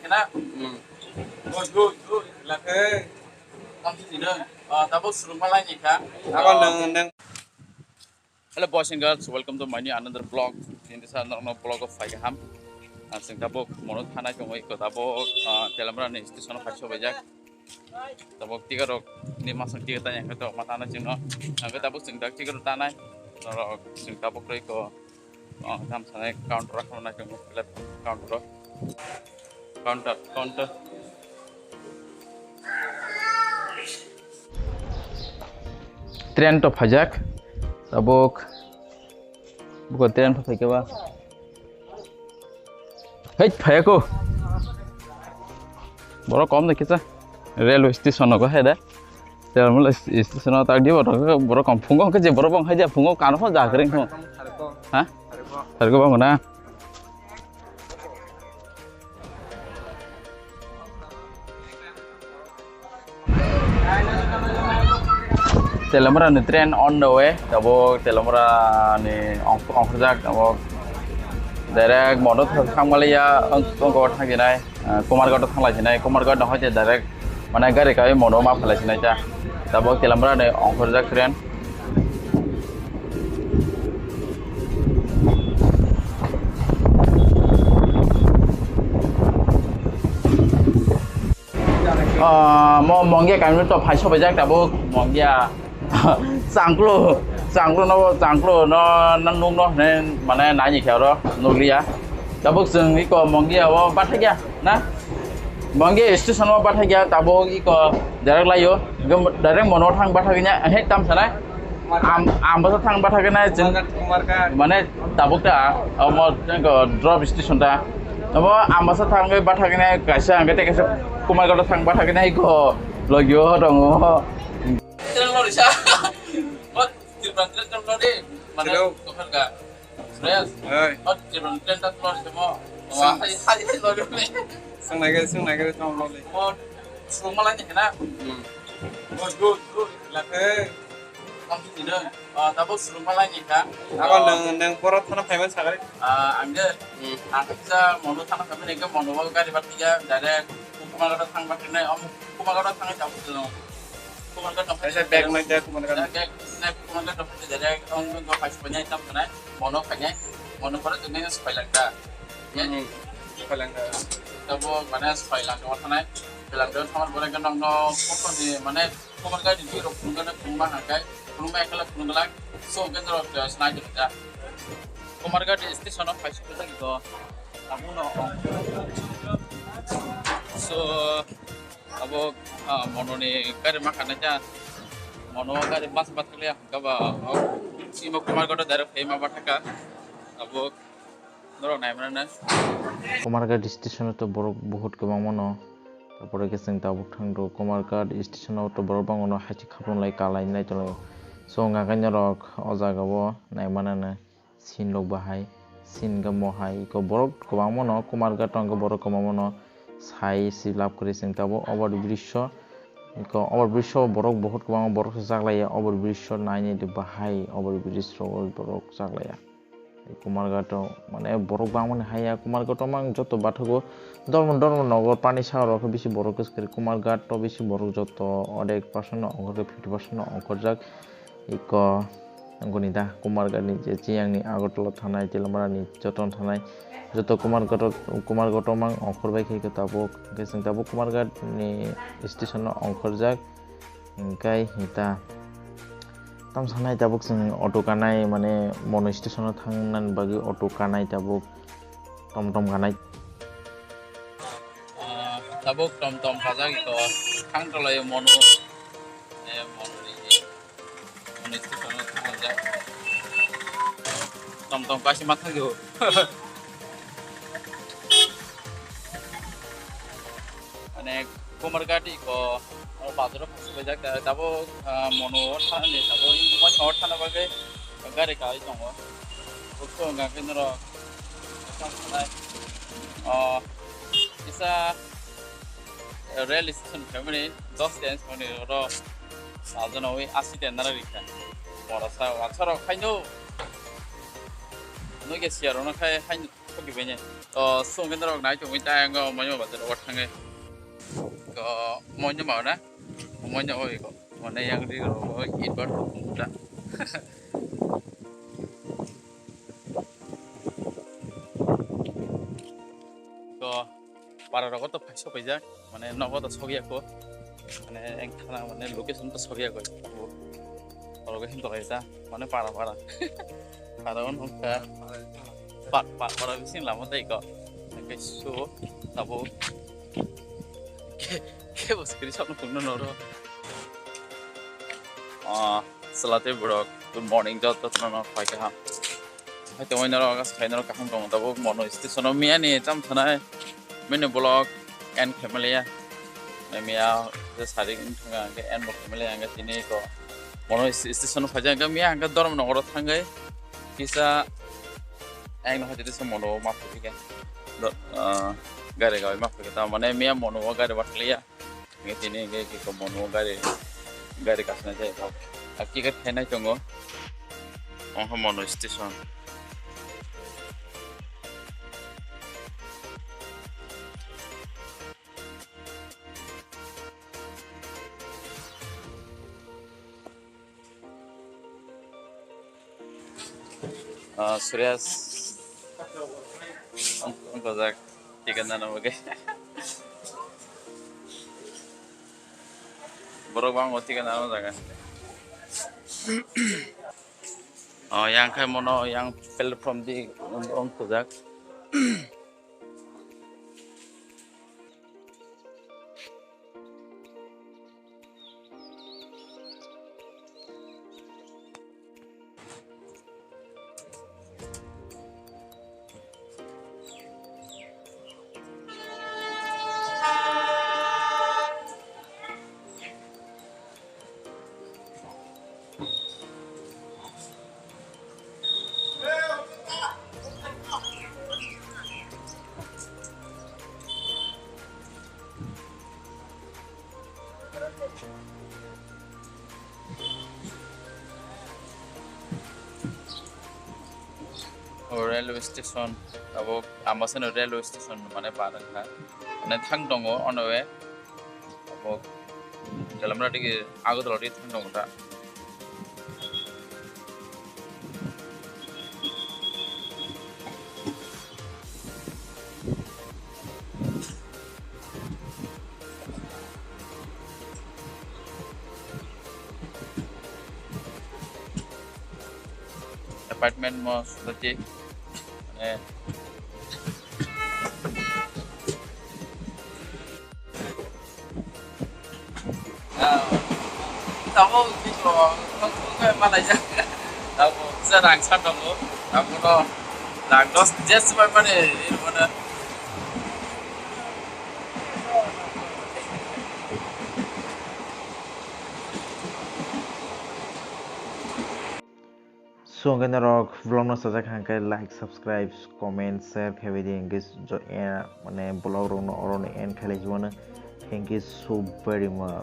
kena. Good. Lagi. Kamu sini. Tapi suruh malah ni kan. Hello boys and girls, welcome to my new another vlog. In this another vlog of Fayaham. Sing tabuk monot hana kong iko tabuk telamra ni station of Hasho Bajak. Tabuk tiga rok ni masuk tiga tanya kita mata na cino. Kita tabuk sing dak tiga rok tanai. Rok sing tabuk iko tam sana counter rakam na kong left counter. Tren to Bajak. Tabuk bukan tren apa ke ba? Hei, payako. Boro kom deh kita. Railway station ko hai da. Terminal station tak dia boro kom phungo ke je boro bang hai ja phungo kan ho ja kering ho. Ha? Harko bang na. Telamra ni train on the way. Tabo telamra ni ongkrak tabo direct modal thang Malaysia ongkot thang jinai Kumargat thang lai jinai Kumargat dah hoje direct mana gari kai mono ma phalai jinai cha tabo telamra ni ongkrak train mo mongya kan to phaiso bajak tabo mongya sangklo no nung no nên mà này nãy gì khéo đó nung lia tabo sừng cái co mongya wa bắt hay kya na mongya station wa bắt hay kya tabo cái co direct layo direct mono thang bắt hay nya hết tam sana am bắt thang bắt hay na jeng mana tabo ta mo cái drop station ta tabo am bắt thang cái bắt hay na kaisa cái Kumargat thang bắt hay na ko logyo dong Terlalu bisa. Oh, terbangkit terlalu deh. Mana tuhan enggak? Serius? Oh, terbangkit terlalu semua. Wah, hari terlalu nih. Sang naik terlalu. Oh, semua lainnya kena. Good. Lagi. Kamu sini. Tapi semua lainnya kan. Apa neng porot tanah payment sekali? Angger. Angger bisa mau tanah kami nih ke mau bawa di Batija dari Kumargat thang Batija. Kumargat thang itu apa? Kumargat Saya bag naik Kumargat. Kumargat dapat jadi orang kau kasih banyak hitam kena, mono pada tu ni supaya langka, ya. Supaya langka. Tapi mana supaya langka orang ni, langka orang boleh kan orang pokok ni mana Kumargat di Eropa kan rumah angkai, rumah ekala, so kan orang senang juga. Kumargat di station of Hasho kita gitu, kamu no. So abo mono ni kare makan aja mono kare mas bat kaliya kaba sima Kumargat direct hema bataka abo noro nai mana Kumargat station to borok बहुत गोबां mono tapore ke sing tabuk thang do Kumargat station to borok bang mono hachi khapon lai kalai nai to so nga kan rok ojaga bo nai mana na sin lok bahai sin ga mo hai ko borok gobaं mono Kumargat tang go borok gobaं mono sai silap kore sing tabo over bridge ko over bridge borok बहुत गोबां borok jaglaya over bridge naini de bahai over bridge borok jaglaya Kumargat মানে borok bangmone haya Kumargat mang joto bathogo dormon nogor pani shahar ko beshi borok kare Kumargat to beshi borok joto odek person ongor 50% ongor jak iko ngoni da Kumargat ni je chiang ni Agartala thanai Telamra ni joton thanai joto Kumargat mang ongkor bai ke tabuk gesing tabuk Kumargat ni station ongkor jak engkai hita tam sanai tabuk sing auto kanai mane mono station thangnan bagi auto kanai tabuk tom kanai tabuk tom kaza gitu thang to lai mono ni station thang jak tom kasih matha gitu ane Kumargat ko bazar phase bajak tabo mono thana ni tabo mon or thana bage gari kai jongo ukto ga kenro isa rail station family 10 dance mone ro ajono oi 80 den nara rikha mora sa acharo khaino no ge siaro no khai Pagi banyak. Sungguh terok naik cuma kita yang mau nyoba baca orang tangga. Mau nyoba mana? Mau nyoba itu. Mana yang di kalau inbar muda. Para rokok tuh pasok aja. Mana nongol tuh sogi aku. Mana yang karena mana location tuh sogi aku. Kalau gue hinto kita, mana para. Para orang ke para bising lama tadi kok. Yang su, tabu. Kayak bos kiri sama pun noro. Selatih buruk. Good morning jod tuh noro pakai ha. Itu mana noro agas kain noro kaham kamu tabu mono station mia nih jam sana. Mana blog and family ya. Mia sehari ini tengah ke and family yang ke sini kok. Mono station pakai yang mia yang ke dorm noro tangga. Bisa yang nak jadi semua mono maaf juga. Gare gawai maaf kita mana mia mono gare buat liya. Ini sini ke mono gare kasih aja ya. Aki kat kena cungo. Mono station. Surya Kozak tiga nana bagai borok bang tiga nana jaga yang kayak mono yang platform di Kozak railway station abo amasan railway station mana barang kan mana thang dongo on the way abo dalam rati ke agut lori thang dongo ta apartment mo sudah tahu itu kayak mana aja tahu sedang sangat tahu aku no langdos just mana ini mana So kan rok vlog no sajak hangkai like subscribe comment share khabe di engage jo mane blog ro no oro no end khale jwana thank you so very much.